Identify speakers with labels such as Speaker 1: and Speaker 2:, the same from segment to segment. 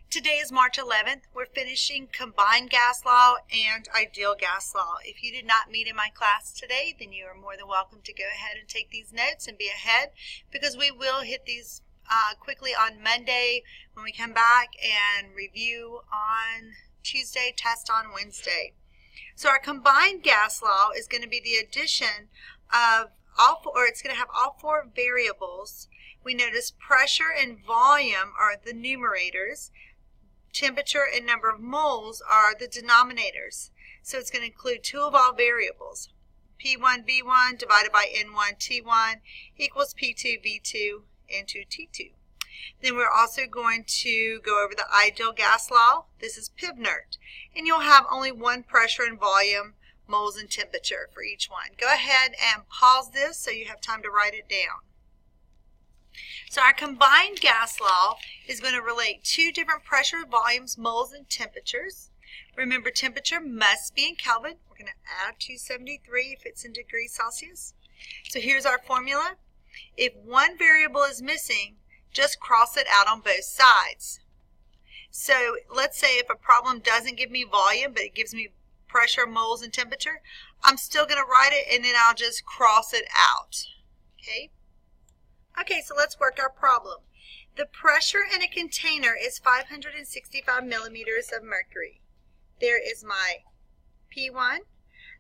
Speaker 1: Today is March 11th. We're finishing combined gas law and ideal gas law. If you did not meet in my class today, then you are more than welcome to go ahead and take these notes and be ahead, because we will hit these quickly on Monday when we come back and review on Tuesday, test on Wednesday. So our combined gas law is going to be the addition of it's going to have all four variables. We notice pressure and volume are the numerators. Temperature and number of moles are the denominators. So it's going to include two of all variables. P1 V1 divided by N1 T1 equals P2 V2 into T2. Then we're also going to go over the ideal gas law. This is Pivnert. And you'll have only one pressure and volume, moles and temperature for each one. Go ahead and pause this so you have time to write it down. So our combined gas law is going to relate two different pressure, volumes, moles, and temperatures. Remember, temperature must be in Kelvin. We're going to add 273 if it's in degrees Celsius. So here's our formula. If one variable is missing, just cross it out on both sides. So let's say if a problem doesn't give me volume, but it gives me pressure, moles, and temperature, I'm still going to write it, and then I'll just cross it out. Okay? Okay, so let's work our problem. The pressure in a container is 565 millimeters of mercury. There is my P1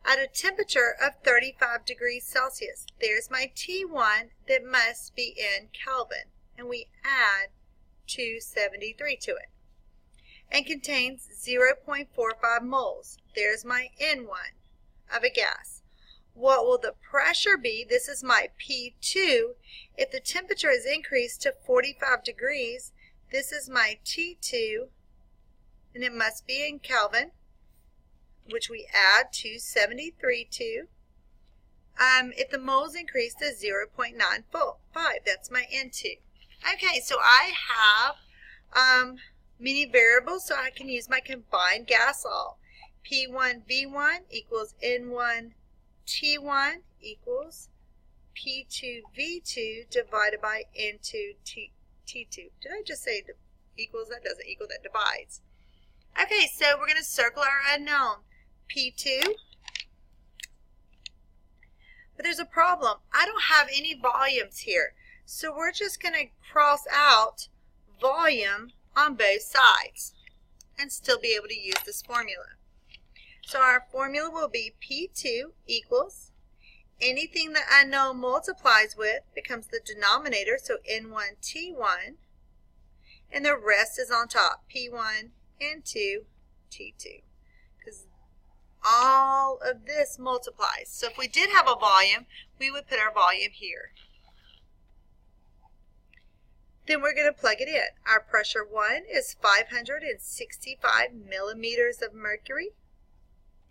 Speaker 1: at a temperature of 35 degrees Celsius. There's my T1 that must be in Kelvin, and we add 273 to it, and contains 0.45 moles. There's my N1 of a gas. What will the pressure be? This is my P2. If the temperature is increased to 45 degrees, this is my T2, and it must be in Kelvin, which we add 273 to. If the moles increase to 0.95, that's my N2. Okay, so I have many variables, so I can use my combined gas law. P1 V1 equals N1 T1 equals P2 V2 divided by N2 T2. Did I just say equals? That doesn't equal, that divides. Okay, so we're going to circle our unknown. P2. But there's a problem. I don't have any volumes here. So we're just going to cross out volume on both sides and still be able to use this formula. So our formula will be P2 equals anything the unknown multiplies with becomes the denominator, so N1 T1, and the rest is on top, P1 N2 T2, because all of this multiplies. So if we did have a volume, we would put our volume here. Then we're going to plug it in. Our pressure 1 is 565 millimeters of mercury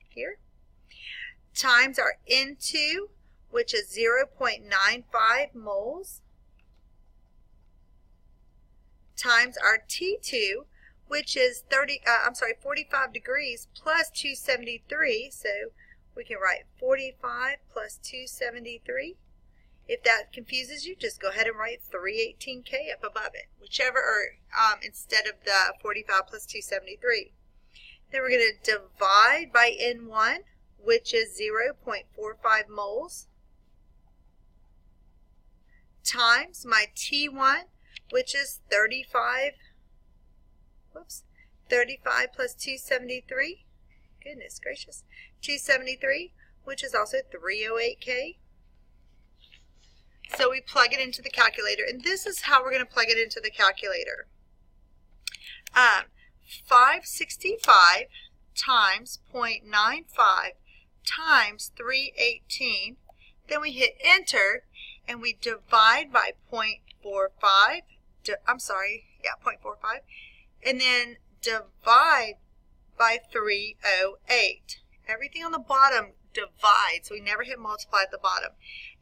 Speaker 1: here, times our N2, which is 0.95 moles, times our T2, which is 45 degrees plus 273, so we can write 45 plus 273. If that confuses you, just go ahead and write 318K up above it, whichever, or instead of the 45 plus 273. Then we're going to divide by N1, which is 0.45 moles, times my T1, which is 35 plus 273, goodness gracious, 273, which is also 308K. So we plug it into the calculator, and this is how we're going to plug it into the calculator. 565 times 0.95 times 318. Then we hit enter, and we divide by 0.45. 0.45, and then divide by 308. Everything on the bottom divides, so we never hit multiply at the bottom,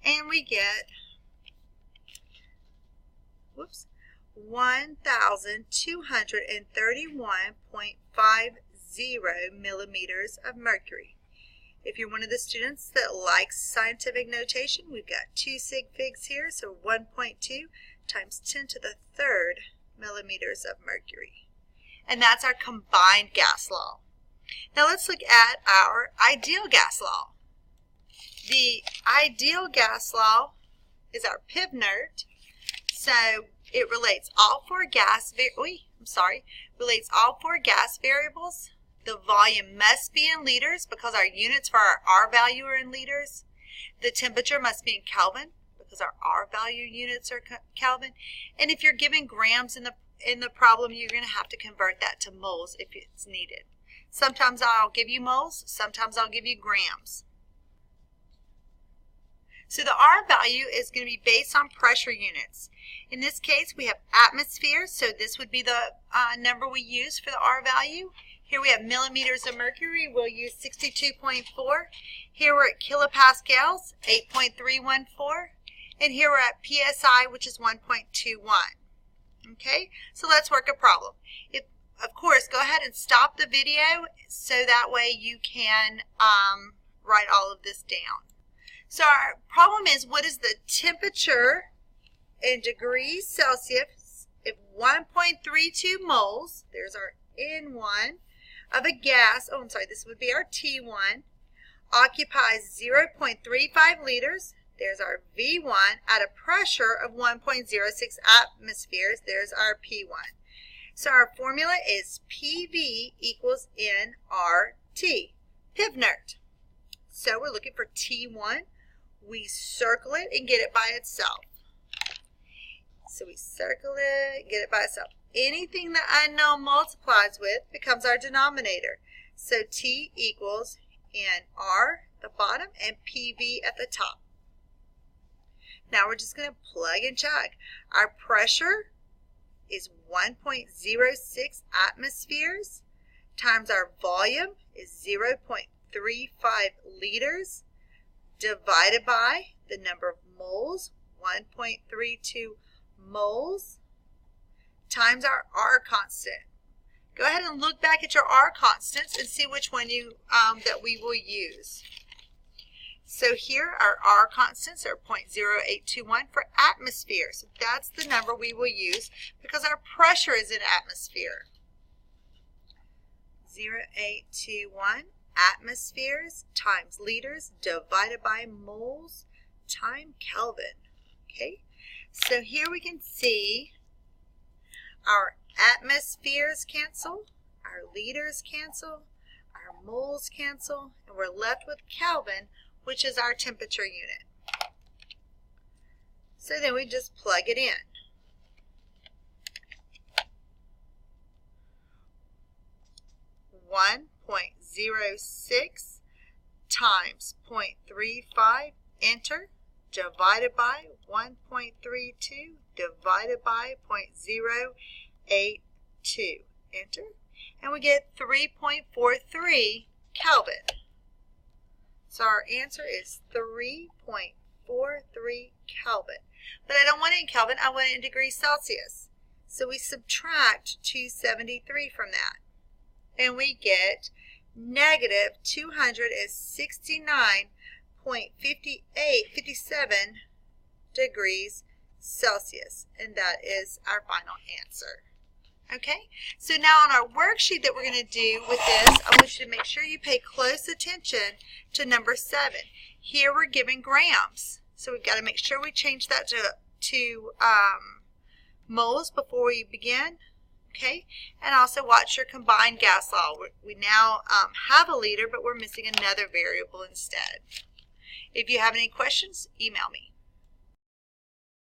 Speaker 1: and we get 1,231.50 millimeters of mercury. If you're one of the students that likes scientific notation, we've got two sig figs here, so 1.2 times 10 to the third millimeters of mercury. and that's our combined gas law. Now let's look at our ideal gas law. The ideal gas law is our PIV-NERT, so it relates all four gas variables. The volume must be in liters because our units for our R value are in liters. The temperature must be in Kelvin because our R value units are Kelvin. And if you're given grams in the problem, you're going to have to convert that to moles if it's needed. Sometimes I'll give you moles, sometimes I'll give you grams. So the R value is going to be based on pressure units. In this case, we have atmospheres, so this would be the number we use for the R value. Here we have millimeters of mercury, we'll use 62.4. Here we're at kilopascals, 8.314. And here we're at PSI, which is 1.21. Okay, so let's work a problem. Of course, go ahead and stop the video so that way you can write all of this down. So our problem is, what is the temperature in degrees Celsius if 1.32 moles, there's our N1, of a gas, this would be our T1, occupies 0.35 liters, there's our V1, at a pressure of 1.06 atmospheres, there's our P1. So our formula is PV equals nRT, PIV-NERT. So we're looking for T1. We circle it and get it by itself. So we circle it, get it by itself. Anything that unknown multiplies with becomes our denominator. So T equals nR at the bottom and PV at the top. Now we're just going to plug and check. Our pressure is 1.06 atmospheres times our volume is 0.35 liters divided by the number of moles, 1.32 moles, times our R constant. Go ahead and look back at your R constants and see which one that we will use. So here our R constants are 0.0821 for atmosphere. So that's the number we will use because our pressure is in atmosphere. 0.0821 atmospheres times liters divided by moles times Kelvin. Okay, so here we can see our atmospheres cancel, our liters cancel, our moles cancel, and we're left with Kelvin, which is our temperature unit. So then we just plug it in. .06 times 0.35, enter, divided by 1.32, divided by 0.082, enter, and we get 3.43 Kelvin. So our answer is 3.43 Kelvin. But I don't want it in Kelvin, I want it in degrees Celsius. So we subtract 273 from that. And we get negative 269.57 degrees Celsius. And that is our final answer. Okay, so now on our worksheet that we're going to do with this, I want you to make sure you pay close attention to number 7. Here we're given grams. So we've got to make sure we change that to moles before we begin. Okay, and also watch your combined gas law. We now have a liter, but we're missing another variable instead. If you have any questions, email me.